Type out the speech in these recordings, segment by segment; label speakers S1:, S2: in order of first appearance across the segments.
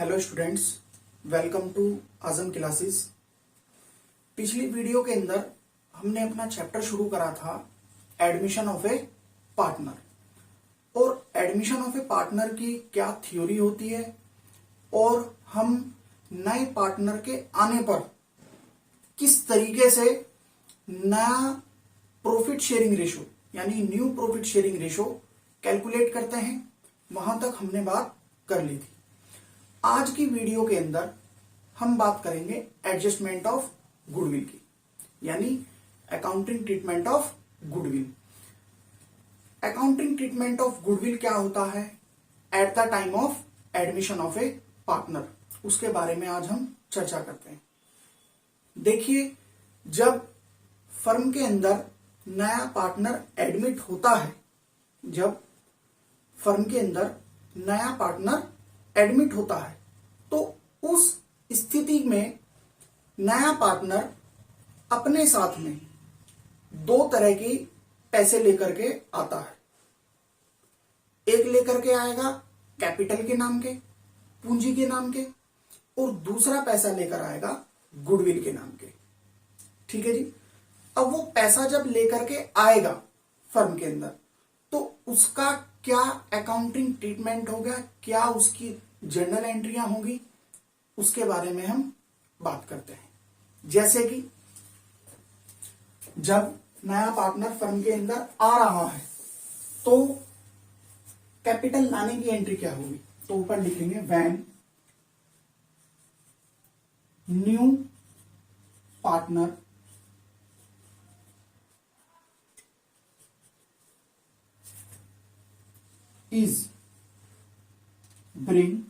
S1: Hello students, welcome to Azam classes. पिछली video के अंदर हमने अपना चैप्टर शुरू करा था एडमिशन ऑफ ए पार्टनर। और एडमिशन ऑफ ए पार्टनर की क्या थ्योरी होती है और हम नए पार्टनर के आने पर किस तरीके से नया प्रॉफिट शेयरिंग रेशो यानी new profit sharing ratio calculate करते हैं, वहां तक हमने बात कर ली थी। आज की वीडियो के अंदर हम बात करेंगे एडजस्टमेंट ऑफ गुडविल की, यानी accounting treatment of goodwill. Accounting treatment of goodwill क्या होता है at the time of admission of a partner, उसके बारे में आज हम चर्चा करते हैं। देखिए, जब फर्म के अंदर नया पार्टनर एडमिट होता है, जब फर्म के अंदर नया पार्टनर एडमिट होता है तो उस स्थिति में नया पार्टनर अपने साथ में दो तरह की पैसे लेकर के आता है। एक लेकर के आएगा कैपिटल के नाम के, पूंजी के नाम के, और दूसरा पैसा लेकर आएगा गुडविल के नाम के। ठीक है जी। अब वो पैसा जब लेकर के आएगा फर्म के अंदर तो उसका क्या अकाउंटिंग ट्रीटमेंट होगा, क्या उसकी जर्नल एंट्रियां होंगी, उसके बारे में हम बात करते हैं। जैसे कि जब नया पार्टनर फर्म के अंदर आ रहा है तो कैपिटल लाने की एंट्री क्या होगी, तो ऊपर लिखेंगे when new partner is bring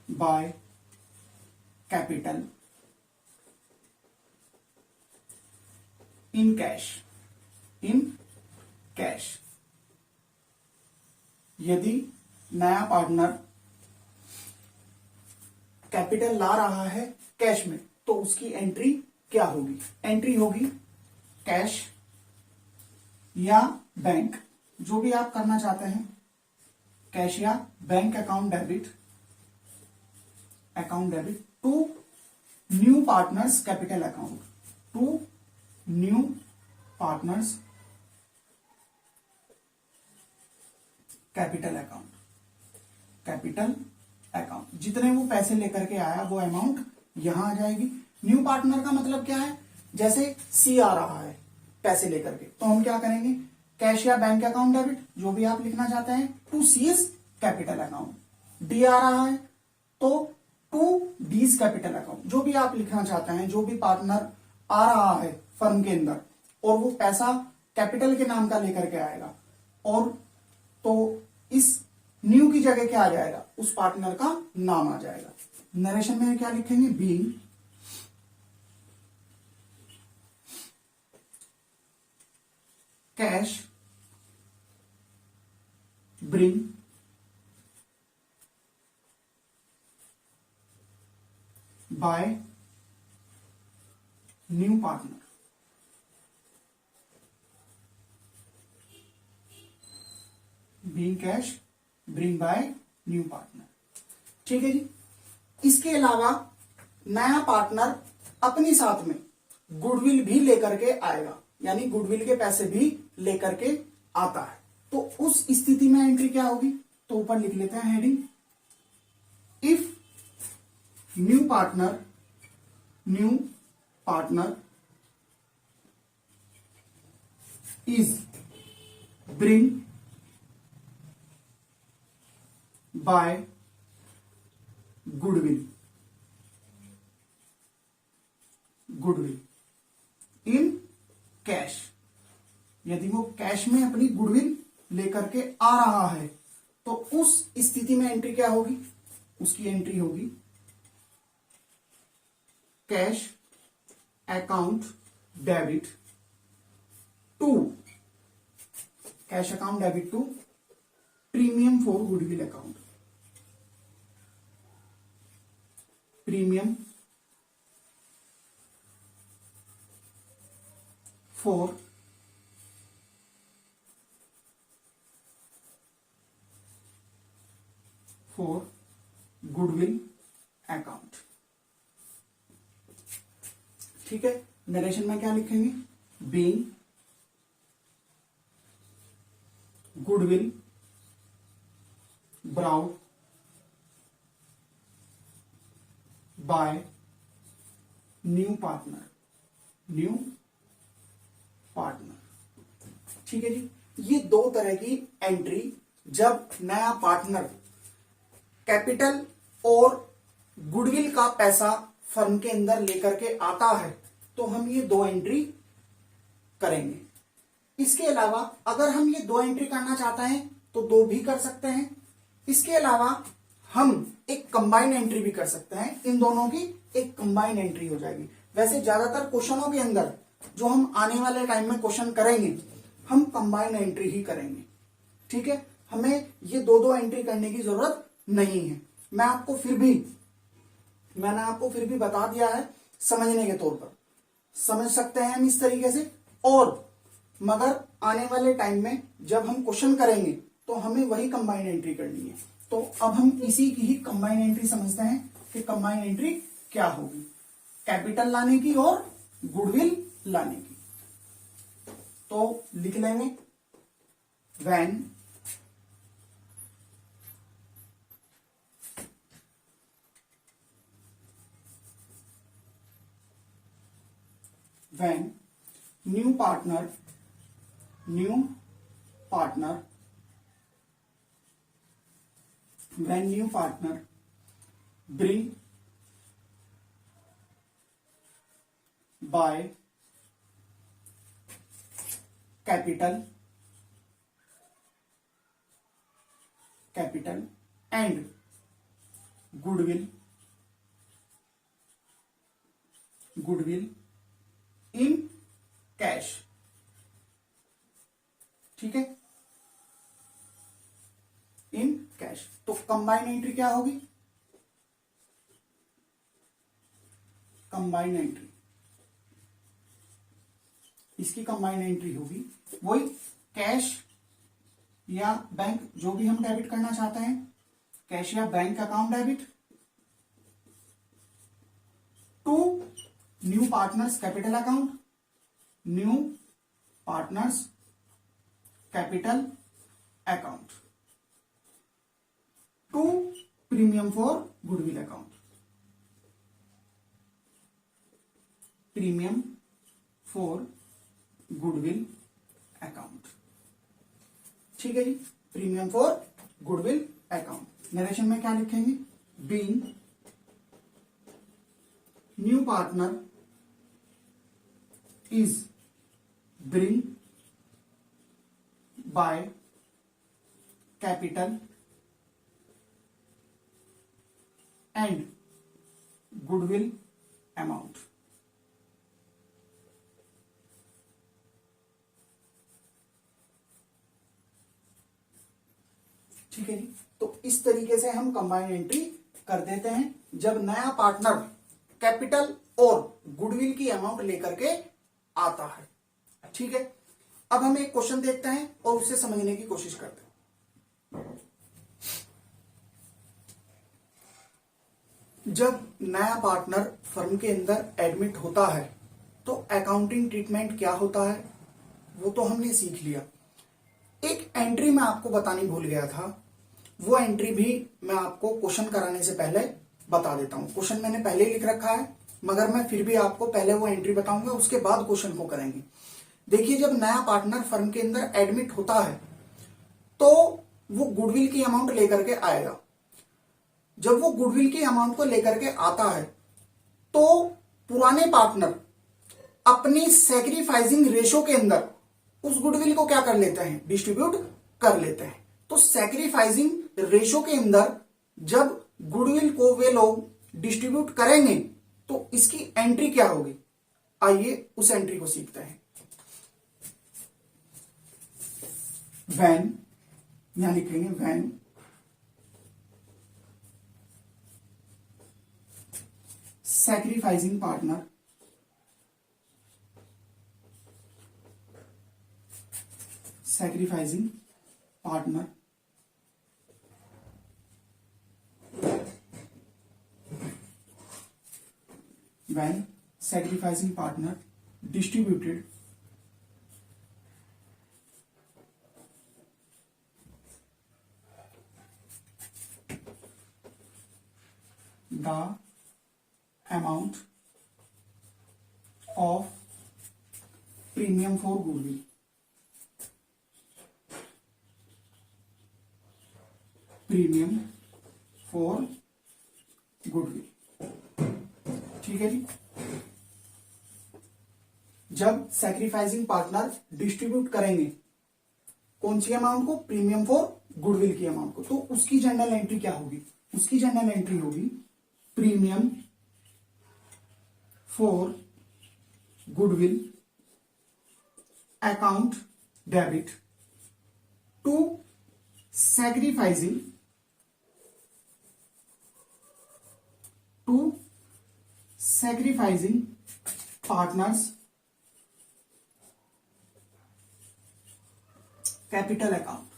S1: by capital in cash, यदि नया पार्टनर कैपिटल ला रहा है कैश में तो उसकी एंट्री क्या होगी, एंट्री होगी कैश या बैंक, जो भी आप करना चाहते हैं, कैश या bank account debit to new partners capital account, to new partners capital account. जितने वो पैसे लेकर के आया वो अमाउंट यहां आ जाएगी। न्यू पार्टनर का मतलब क्या है, जैसे सी आ रहा है पैसे लेकर के तो हम क्या करेंगे, कैश या बैंक अकाउंट डेबिट, जो भी आप लिखना चाहते हैं, to C's capital account. D आ रहा है तो टू डीज कैपिटल अकाउंट, जो भी आप लिखना चाहते हैं, जो भी पार्टनर आ रहा है फर्म के अंदर और वो पैसा कैपिटल के नाम का लेकर के आएगा, और तो इस न्यू की जगह क्या आ जाएगा, उस पार्टनर का नाम आ जाएगा। नरेशन में क्या लिखेंगे, being cash bring by new partner, being cash bring by new partner. ठीक है जी। इसके अलावा नया पार्टनर अपने साथ में गुडविल भी लेकर के आएगा, यानी गुडविल के पैसे भी लेकर के आता है, तो उस स्थिति में एंट्री क्या होगी, तो ऊपर लिख लेते हैं heading, if new partner is bring by goodwill in cash, यदि वो कैश में अपनी गुडविल लेकर के आ रहा है तो उस स्थिति में एंट्री क्या होगी, उसकी एंट्री होगी cash account debit to premium for goodwill account, premium for for goodwill account. ठीक है, नरेशन में क्या लिखेंगे, being goodwill brought by new partner, new partner. ठीक है जी, ये दो तरह की एंट्री जब नया पार्टनर कैपिटल और गुडविल का पैसा फर्म के अंदर लेकर के आता है तो हम ये दो एंट्री करेंगे। इसके अलावा अगर हम ये दो एंट्री करना चाहते हैं तो दो भी कर सकते हैं। इसके अलावा हम एक कंबाइन एंट्री भी कर सकते हैं, इन दोनों की एक कंबाइन एंट्री हो जाएगी। वैसे ज्यादातर क्वेश्चनों के अंदर जो हम आने वाले टाइम में क्वेश्चन करेंगे हम कंबाइन एंट्री ही करेंगे। ठीक है, हमें ये दो दो एंट्री करने की जरूरत नहीं है। मैंने आपको फिर भी बता दिया है, समझने के तौर पर समझ सकते हैं हम इस तरीके से। और मगर आने वाले टाइम में जब हम क्वेश्चन करेंगे तो हमें वही कंबाइन एंट्री करनी है। तो अब हम इसी की ही कंबाइन एंट्री समझते हैं कि कंबाइन एंट्री क्या होगी, कैपिटल लाने की और गुडविल लाने की। तो लिख लेंगे when new partner bring by capital and goodwill in cash. ठीक है, इन कैश। तो कंबाइन एंट्री क्या होगी, कंबाइन एंट्री, इसकी कंबाइन एंट्री होगी वही कैश या बैंक, जो भी हम डेबिट करना चाहते हैं, कैश या bank account debit to new partners capital account, new partners capital account to premium for goodwill account, premium for goodwill account. ठीक है जी, premium for goodwill account. Narration में क्या लिखेंगे, being new partner is bring by capital and goodwill amount। ठीक है जी, तो इस तरीके से हम कंबाइन एंट्री कर देते हैं जब नया पार्टनर कैपिटल और गुडविल की अमाउंट लेकर के आता है। ठीक है, अब हम एक क्वेश्चन देखते हैं और उसे समझने की कोशिश करते हैं। जब नया पार्टनर फर्म के अंदर एडमिट होता है तो अकाउंटिंग ट्रीटमेंट क्या होता है वो तो हमने सीख लिया। एक एंट्री मैं आपको बतानी भूल गया था, वो एंट्री भी मैं आपको क्वेश्चन कराने से पहले बता देता हूं। क्वेश्चन मैंने पहले ही लिख रखा है मगर मैं फिर भी आपको पहले वो एंट्री बताऊंगा, उसके बाद क्वेश्चन को करेंगे। देखिए, जब नया पार्टनर फर्म के अंदर एडमिट होता है तो वो गुडविल की अमाउंट लेकर के आएगा। जब वो गुडविल की अमाउंट को लेकर के आता है तो पुराने पार्टनर अपनी सैक्रिफाइसिंग रेशो के अंदर उस गुडविल को क्या कर लेते हैं, डिस्ट्रीब्यूट कर लेते हैं। तो सैक्रिफाइसिंग रेशो के अंदर जब गुडविल को वे लोग डिस्ट्रीब्यूट करेंगे तो इसकी एंट्री क्या होगी, आइए उस एंट्री को सीखते हैं। व्हेन, यहां लिखेंगे when sacrificing partner when sacrificing partner distributed the amount of premium for goodwill. Premium for goodwill. ठीक है जी। जब सैक्रिफाइसिंग पार्टनर डिस्ट्रीब्यूट करेंगे कौन सी अमाउंट को, प्रीमियम फॉर गुडविल की अमाउंट को, तो उसकी जनरल एंट्री क्या होगी, उसकी जनरल एंट्री होगी premium for goodwill account debit to sacrificing partners capital account,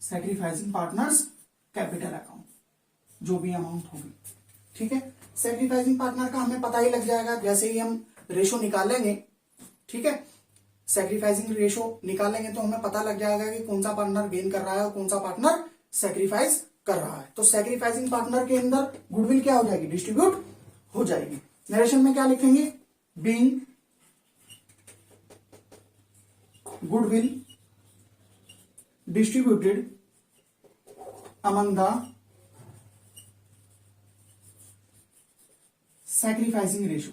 S1: sacrificing partners capital account, जो भी अमाउंट होगी। ठीक है, सैक्रिफाइसिंग पार्टनर का हमें पता ही लग जाएगा जैसे ही हम रेशो निकालेंगे। ठीक है, सैक्रिफाइसिंग रेशो निकालेंगे तो हमें पता लग जाएगा कि कौन सा पार्टनर गेन कर रहा है और कौन सा पार्टनर सैक्रिफाइस कर रहा है। तो सैक्रिफाइसिंग पार्टनर के अंदर गुडविल क्या हो जाएगी, डिस्ट्रीब्यूट हो जाएगी। नरेशन में क्या लिखेंगे, being goodwill distributed among the sacrificing ratio,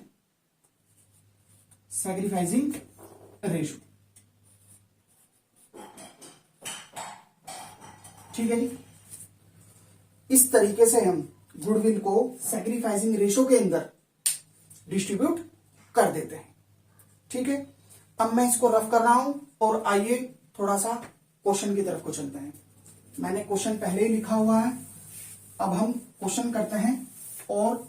S1: sacrificing ratio. ठीक है जी, इस तरीके से हम गुडविल को सैक्रिफाइसिंग रेशो के अंदर डिस्ट्रीब्यूट कर देते हैं। ठीक है, अब मैं इसको रफ कर रहा हूं और आइए थोड़ा सा क्वेश्चन की तरफ को चलते हैं। मैंने क्वेश्चन पहले ही लिखा हुआ है, अब हम क्वेश्चन करते हैं और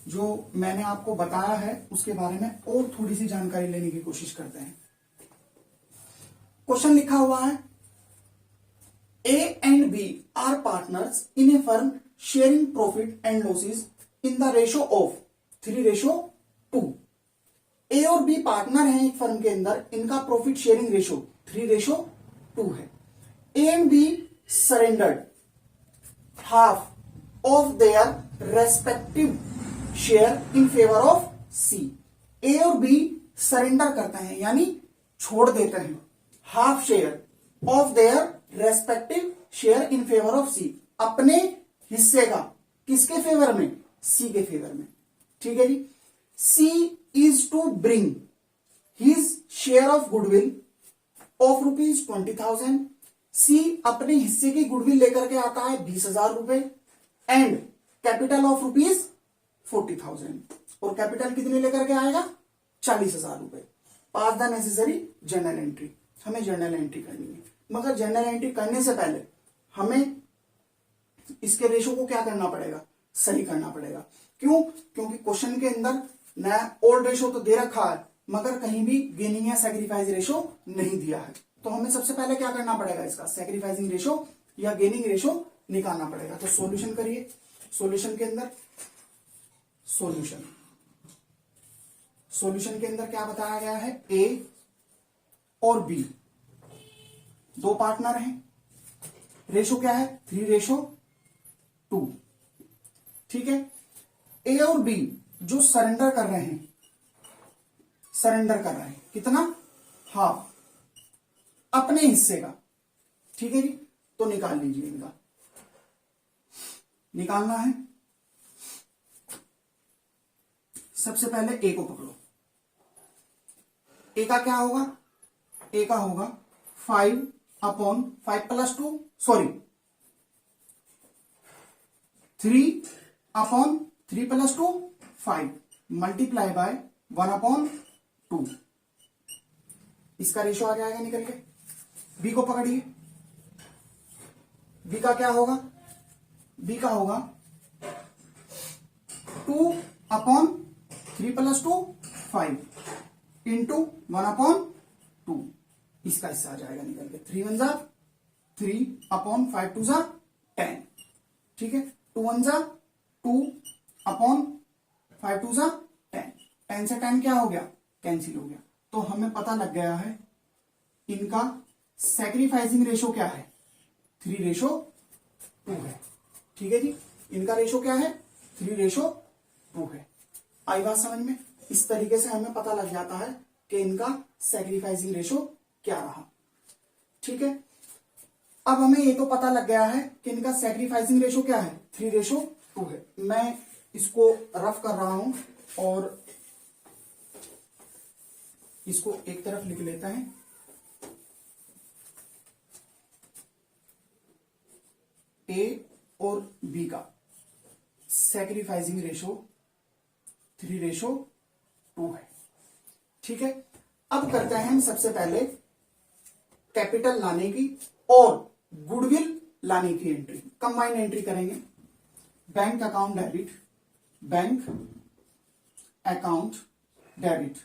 S1: जो मैंने आपको बताया है उसके बारे में और थोड़ी सी जानकारी लेने की कोशिश करते हैं। क्वेश्चन लिखा हुआ है, A and B are partners in a firm sharing profit and losses in the ratio of 3:2। A और B पार्टनर हैं एक फर्म के अंदर, इनका प्रॉफिट शेयरिंग रेशो 3:2 है। A and B surrendered half of their respective share in favor of C। A और B surrender करते हैं यानी छोड़ देते हैं half share of their respective share in favour of C, अपने हिस्से का किसके फेवर में, सी के फेवर में। ठीक है जी, C is to bring his share of goodwill of ₹20,000। C अपने हिस्से की गुडविल लेकर के आता है 20,000 रुपए एंड कैपिटल ऑफ ₹40,000, और कैपिटल कितने लेकर के आएगा, 40,000 रुपए। पास द नेसेसरी जर्नल एंट्री, हमें जर्नल एंट्री करनी है, मगर जर्नल एंट्री करने से पहले हमें इसके रेशो को क्या करना पड़ेगा, सही करना पड़ेगा। क्यों, क्योंकि क्वेश्चन के अंदर नया ओल्ड रेशो तो दे रखा है मगर कहीं भी गेनिंग या सैक्रिफाइस रेशो नहीं दिया है। तो हमें सबसे पहले क्या करना पड़ेगा, इसका सैक्रिफाइसिंग रेशो या गेनिंग रेशो निकालना पड़ेगा। तो सॉल्यूशन करिए। सॉल्यूशन के अंदर सॉल्यूशन के अंदर क्या बताया गया है, ए और बी दो पार्टनर हैं, रेशो क्या है 3:2। ठीक है, ए और बी जो सरेंडर कर रहे हैं, कितना, हाफ अपने हिस्से का। ठीक है जी, तो निकाल लीजिए, इनका निकालना है। सबसे पहले ए को पकड़ो। ए का क्या होगा, ए का होगा 5/5 + 2, सॉरी 3/3 + 2 5 मल्टीप्लाई बाय 1/2। इसका रेशो आ जाएगा निकल के। बी को पकड़िए, बी का क्या होगा, बी का होगा 2/3 + 2 5 इंटू 1/2। इसका हिस्सा आ जाएगा निकल के 3 1 3/5 2 10। ठीक है, 2 1 2/5 5 2 जा 10, 10 से 10 क्या हो गया, कैंसिल हो गया। तो हमें पता लग गया है इनका सैक्रिफाइसिंग रेशो क्या है, 3:2 है। ठीक है जी, इनका रेशो क्या है, 3:2 है। आई बात समझ में? इस तरीके से हमें पता लग जाता है कि इनका सैक्रिफाइसिंग रेशो क्या रहा। ठीक है, अब हमें ये तो पता लग गया है कि इनका सैक्रिफाइसिंग रेशो क्या है, 3:2 है। मैं इसको रफ कर रहा हूं और इसको एक तरफ लिख लेता है। ए और बी का सैक्रिफाइसिंग रेशो 3:2 है। ठीक है, अब करते हैं हम सबसे पहले कैपिटल लाने की और गुडविल लाने की एंट्री, कंबाइंड एंट्री करेंगे। Bank account debit, bank account debit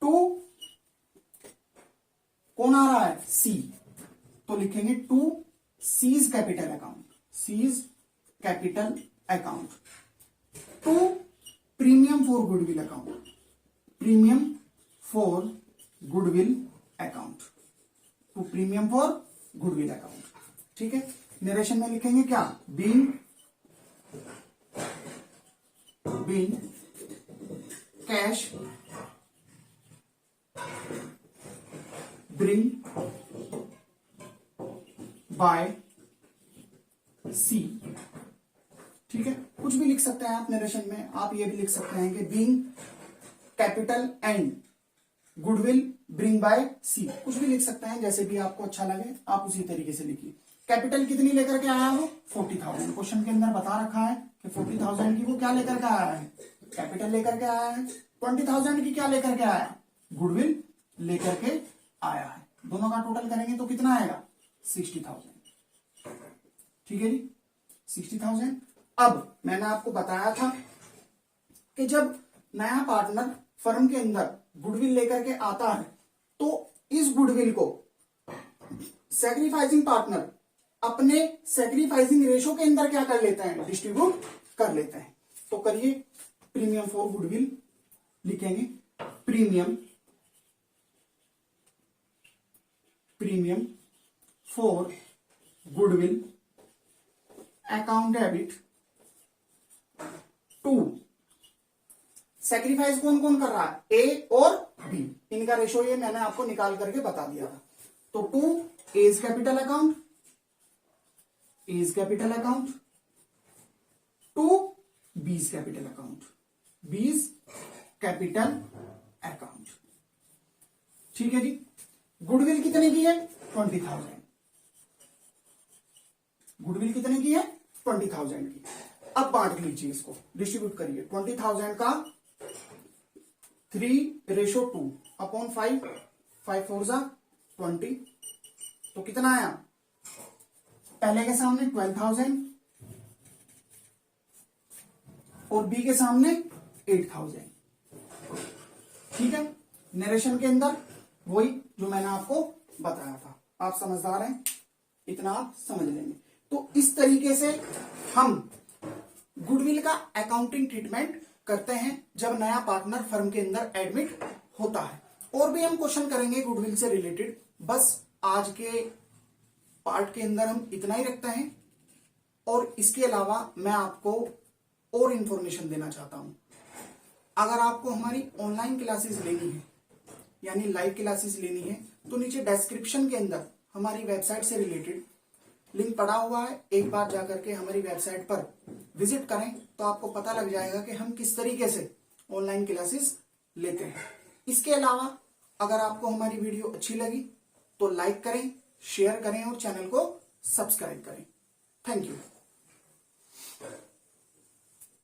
S1: to, कौन आ रहा है, सी, तो लिखेंगे to C's capital account, C's capital account, to premium for goodwill account, premium for goodwill account, to premium for goodwill account. ठीक है, narration में लिखेंगे क्या, being cash bring by C. ठीक है, कुछ भी लिख सकते हैं आप नरेशन में। आप ये भी लिख सकते हैं कि being capital and goodwill bring by C, कुछ भी लिख सकते हैं, जैसे भी आपको अच्छा लगे आप उसी तरीके से लिखिए। कैपिटल कितनी लेकर के आया वो, 40,000। क्वेश्चन के अंदर बता रखा है कि 40,000 की वो क्या लेकर के आया है, कैपिटल लेकर के आया है। 20,000 की क्या लेकर के आया, गुडविल लेकर के आया है। दोनों का टोटल करेंगे तो कितना आएगा, 60,000। ठीक है जी, 60,000। अब मैंने आपको बताया था कि जब नया पार्टनर फर्म के अंदर गुडविल लेकर के आता है तो इस गुडविल को सैक्रिफाइसिंग पार्टनर अपने सैक्रिफाइसिंग रेशो के अंदर क्या कर लेते हैं, डिस्ट्रीब्यूट कर लेते हैं। तो करिए, प्रीमियम फॉर गुडविल लिखेंगे, premium for goodwill account debit to, sacrifice कौन कौन कर रहा है, ए और बी, इनका रेशो ये मैंने आपको निकाल करके बता दिया था। तो to A's capital account, A's capital account, to B's capital account, B's capital account. ठीक है जी, गुडविल कितने की है, 20,000, गुडविल कितने की है, 20,000 की। अब बांट लीजिए, इसको डिस्ट्रीब्यूट करिए। 20,000 का 3:2 अपॉन 5, 5 4 जा 20, तो कितना आया, पहले के सामने 12,000 और बी के सामने 8,000। ठीक है, नरेशन के अंदर वही जो मैंने आपको बताया था। आप समझदार हैं, इतना आप समझ लेंगे। तो इस तरीके से हम गुडविल का अकाउंटिंग ट्रीटमेंट करते हैं जब नया पार्टनर फर्म के अंदर एडमिट होता है। और भी हम क्वेश्चन करेंगे गुडविल से रिलेटेड, बस आज के पार्ट के अंदर हम इतना ही रखते हैं। और इसके अलावा मैं आपको और इंफॉर्मेशन देना चाहता हूं। अगर आपको हमारी ऑनलाइन क्लासेस लेनी है, यानी लाइव क्लासेस लेनी है, तो नीचे डिस्क्रिप्शन के अंदर हमारी वेबसाइट से रिलेटेड लिंक पड़ा हुआ है। एक बार जाकर के हमारी वेबसाइट पर विजिट करें तो आपको पता लग जाएगा कि हम किस तरीके से ऑनलाइन क्लासेस लेते हैं। इसके अलावा अगर आपको हमारी वीडियो अच्छी लगी तो लाइक करें, शेयर करें और चैनल को सब्सक्राइब करें। Thank you.